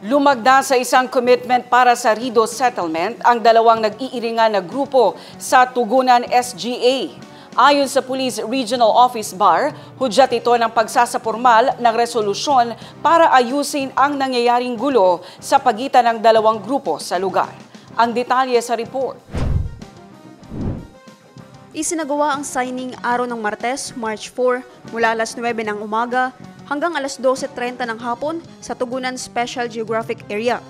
Lumagda sa isang commitment para sa Rido Settlement ang dalawang nag-iiringan na grupo sa Tugunan SGA. Ayon sa Police Regional Office Bar, hudyat ito ng pagsasapormal ng resolusyon para ayusin ang nangyayaring gulo sa pagitan ng dalawang grupo sa lugar. Ang detalye sa report. Isinagawa ang signing araw ng Martes, March 4, mula alas 9 ng umaga hanggang alas 12:30 ng hapon sa Tugunan Special Geographic Area.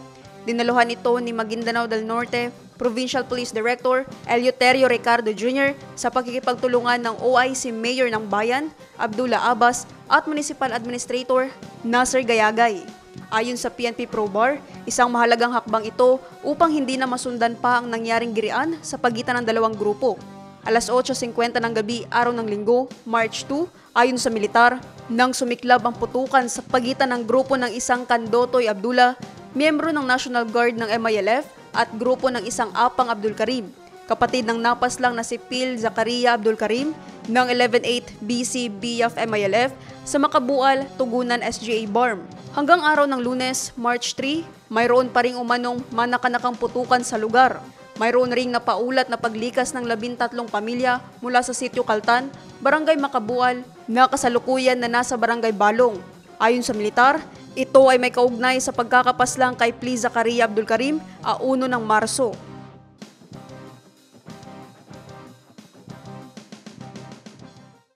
Dinaluhan ito ni Maguindanao del Norte Provincial Police Director Eleuterio Ricardo Jr. sa pakikipagtulungan ng OIC Mayor ng Bayan, Abdullah Abbas, at Municipal Administrator Nasser Gayagay. Ayon sa PNP ProBar, isang mahalagang hakbang ito upang hindi na masundan pa ang nangyaring girian sa pagitan ng dalawang grupo. Alas 8:50 ng gabi araw ng Linggo, March 2, ayon sa militar, nang sumiklab ang putukan sa pagitan ng grupo ng isang Kandotoy Abdullah, miyembro ng National Guard ng MILF at grupo ng isang Apang Abdul Karim, kapatid ng napaslang na si Phil Zakaria Abdul Karim ng 11-8 BC BF MILF sa Makabual, Tugunan SGA BARM. Hanggang araw ng Lunes, March 3, mayroon pa ring umanong manakanakang putukan sa lugar. Mayroon ring napaulat na paglikas ng 13 pamilya mula sa Sitio Kaltan, Barangay Makabual, na kasalukuyan na nasa Barangay Balong. Ayon sa militar, ito ay may kaugnay sa pagkakapaslang kay Phil Zakaria Abdul Karim, 1 ng Marso.